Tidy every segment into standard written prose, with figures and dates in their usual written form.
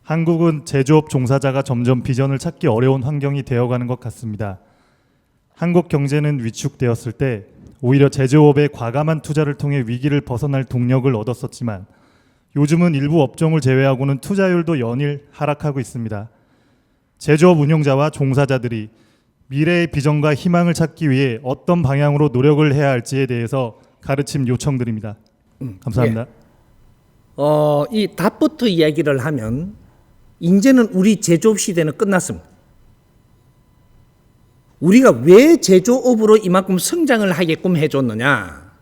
한국은 제조업 종사자가 점점 비전을 찾기 어려운 환경이 되어가는 것 같습니다. 한국 경제는 위축되었을 때 오히려 제조업에 과감한 투자를 통해 위기를 벗어날 동력을 얻었었지만 요즘은 일부 업종을 제외하고는 투자율도 연일 하락하고 있습니다. 제조업 운영자와 종사자들이 미래의 비전과 희망을 찾기 위해 어떤 방향으로 노력을 해야 할지에 대해서 가르침 요청드립니다. 감사합니다. 이 답부터 이야기를 하면 이제는 우리 제조업 시대는 끝났습니다. 우리가 왜 제조업으로 이만큼 성장을 하게끔 해줬느냐?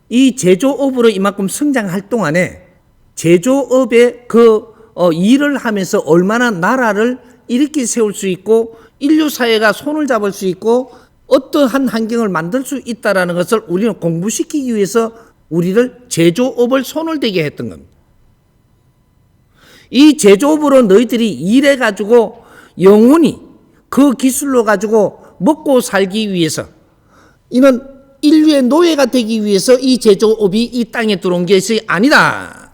이 제조업으로 이만큼 성장할 동안에 제조업의 일을 하면서 얼마나 나라를 일으켜 세울 수 있고 인류 사회가 손을 잡을 수 있고 어떠한 환경을 만들 수 있다라는 것을 우리는 공부시키기 위해서 우리를 제조업을 손을 대게 했던 겁니다. 이 제조업으로 너희들이 일해가지고 영원히 그 기술로 가지고 먹고 살기 위해서 이는 인류의 노예가 되기 위해서 이 제조업이 이 땅에 들어온 것이 아니다.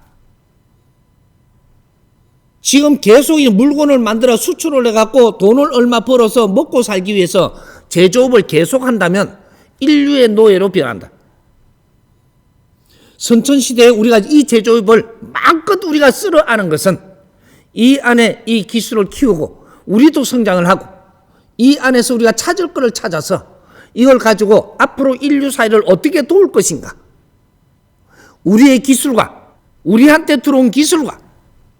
지금 계속 이 물건을 만들어 수출을 해갖고 돈을 얼마 벌어서 먹고 살기 위해서 제조업을 계속한다면 인류의 노예로 변한다. 선천시대에 우리가 이 제조업을 마음껏 우리가 쓸어 아는 것은 이 안에 이 기술을 키우고 우리도 성장을 하고 이 안에서 우리가 찾을 것을 찾아서 이걸 가지고 앞으로 인류 사회를 어떻게 도울 것인가. 우리의 기술과 우리한테 들어온 기술과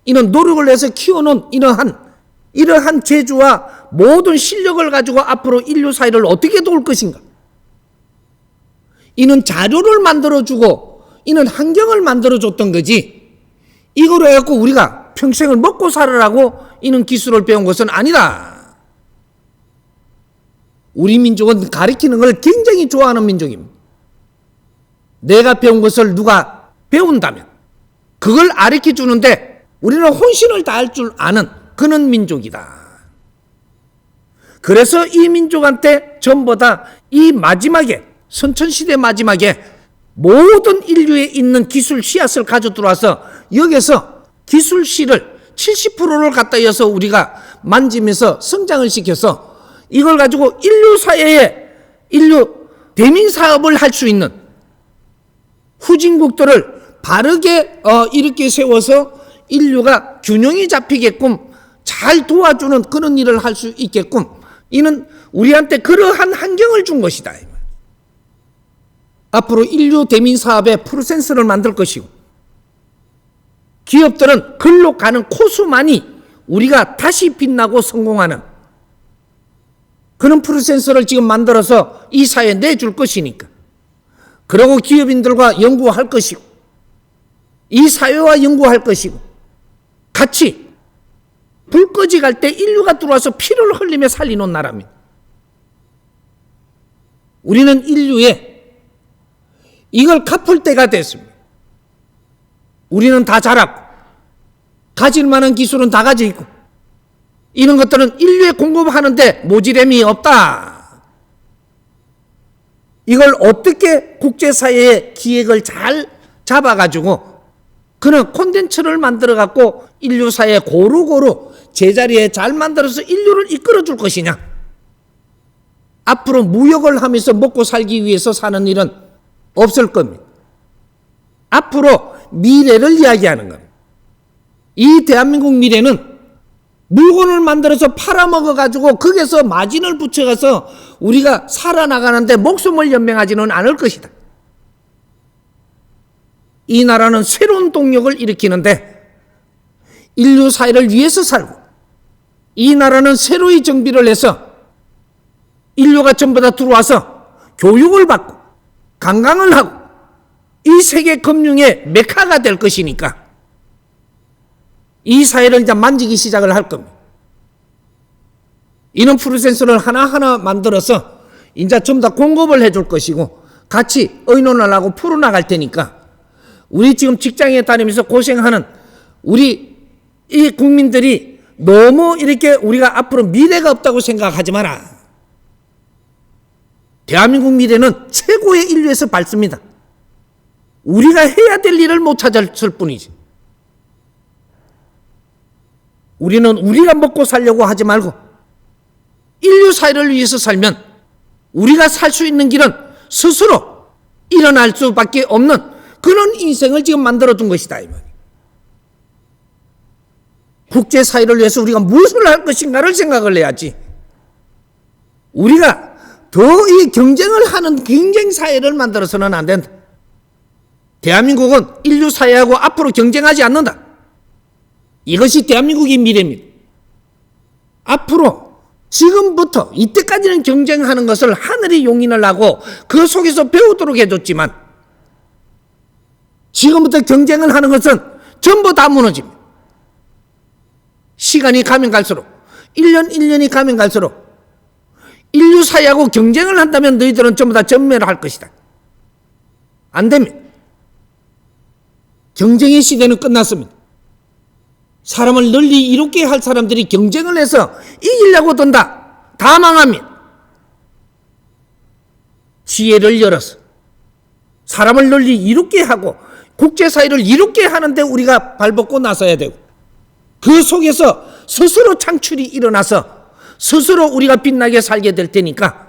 이런 노력을 해서 키워놓은 이러한 재주와 모든 실력을 가지고 앞으로 인류 사회를 어떻게 도울 것인가. 이는 자료를 만들어주고 이는 환경을 만들어줬던 거지 이거로 해갖고 우리가 평생을 먹고 살으라고 이는 기술을 배운 것은 아니다. 우리 민족은 가르치는 걸 굉장히 좋아하는 민족입니다. 내가 배운 것을 누가 배운다면 그걸 가르쳐 주는데 우리는 혼신을 다할 줄 아는 그런 민족이다. 그래서 이 민족한테 전부 다 이 마지막에 선천시대 마지막에 모든 인류에 있는 기술 씨앗을 가져 들어와서 여기서 기술씨를 70%를 갖다 이어서 우리가 만지면서 성장을 시켜서 이걸 가지고 인류 사회에 인류 대민 사업을 할 수 있는 후진국들을 바르게 이렇게 세워서 인류가 균형이 잡히게끔 잘 도와주는 그런 일을 할 수 있게끔 이는 우리한테 그러한 환경을 준 것이다. 앞으로 인류 대민 사업에 프로센서를 만들 것이고 기업들은 글로 가는 코스만이 우리가 다시 빛나고 성공하는 그런 프로센서를 지금 만들어서 이 사회에 내줄 것이니까 그리고 기업인들과 연구할 것이고 이 사회와 연구할 것이고 같이 불 꺼지 갈 때 인류가 들어와서 피를 흘리며 살리는 나라입니다. 우리는 인류에 이걸 갚을 때가 됐습니다. 우리는 다 잘하고 가질 만한 기술은 다 가지고 있고 이런 것들은 인류에 공급하는데 모지름이 없다. 이걸 어떻게 국제사회의 기획을 잘 잡아가지고 그런 콘텐츠를 만들어갖고 인류사회 고루고루 제자리에 잘 만들어서 인류를 이끌어줄 것이냐. 앞으로 무역을 하면서 먹고 살기 위해서 사는 일은 없을 겁니다. 앞으로 미래를 이야기하는 겁니다. 이 대한민국 미래는 물건을 만들어서 팔아먹어가지고 거기서 마진을 붙여가서 우리가 살아나가는데 목숨을 연명하지는 않을 것이다. 이 나라는 새로운 동력을 일으키는데 인류 사회를 위해서 살고 이 나라는 새로이 정비를 해서 인류가 전부 다 들어와서 교육을 받고 관광을 하고 이 세계 금융의 메카가 될 것이니까 이 사회를 이제 만지기 시작을 할 겁니다. 이런 프로센서를 하나하나 만들어서 이제 전부 다 공급을 해줄 것이고 같이 의논을 하고 풀어나갈 테니까 우리 지금 직장에 다니면서 고생하는 우리 이 국민들이 너무 이렇게 우리가 앞으로 미래가 없다고 생각하지 마라. 대한민국 미래는 최고의 인류에서 밝습니다. 우리가 해야 될 일을 못 찾았을 뿐이지. 우리는 우리가 먹고 살려고 하지 말고 인류 사회를 위해서 살면 우리가 살 수 있는 길은 스스로 일어날 수밖에 없는 그런 인생을 지금 만들어둔 것이다. 이 말이에요. 국제사회를 위해서 우리가 무엇을 할 것인가를 생각을 해야지. 우리가 더 이 경쟁을 하는 경쟁사회를 만들어서는 안 된다. 대한민국은 인류사회하고 앞으로 경쟁하지 않는다. 이것이 대한민국의 미래입니다. 앞으로 지금부터 이때까지는 경쟁하는 것을 하늘이 용인을 하고 그 속에서 배우도록 해줬지만 지금부터 경쟁을 하는 것은 전부 다 무너집니다. 시간이 가면 갈수록 1년 1년이 가면 갈수록 인류 사회하고 경쟁을 한다면 너희들은 전부 다 전멸을 할 것이다. 안 됩니다. 경쟁의 시대는 끝났습니다. 사람을 널리 이롭게 할 사람들이 경쟁을 해서 이기려고 든다. 다 망합니다. 지혜를 열어서 사람을 널리 이롭게 하고 국제사회를 이롭게 하는데 우리가 발벗고 나서야 되고 그 속에서 스스로 창출이 일어나서 스스로 우리가 빛나게 살게 될 테니까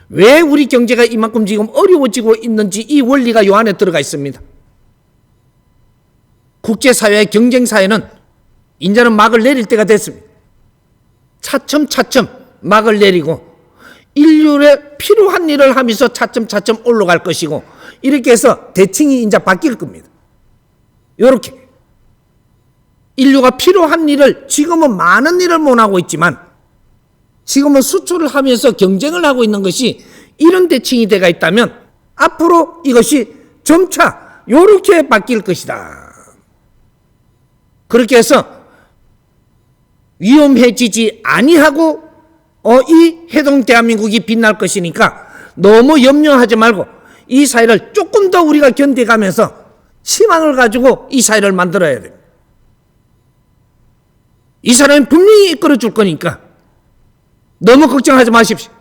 왜 우리 경제가 이만큼 지금 어려워지고 있는지 이 원리가 요 안에 들어가 있습니다. 국제사회의 경쟁사회는 이제는 막을 내릴 때가 됐습니다. 차츰차츰 막을 내리고 인류에 필요한 일을 하면서 차츰차츰 올라갈 것이고 이렇게 해서 대칭이 이제 바뀔 겁니다. 이렇게 인류가 필요한 일을 지금은 많은 일을 못하고 있지만 지금은 수출을 하면서 경쟁을 하고 있는 것이 이런 대칭이 되어 있다면 앞으로 이것이 점차 이렇게 바뀔 것이다. 그렇게 해서 위험해지지 아니하고 이 해동 대한민국이 빛날 것이니까 너무 염려하지 말고 이 사회를 조금 더 우리가 견뎌가면서 희망을 가지고 이 사회를 만들어야 됩니다. 이 사람은 분명히 이끌어 줄 거니까 너무 걱정하지 마십시오.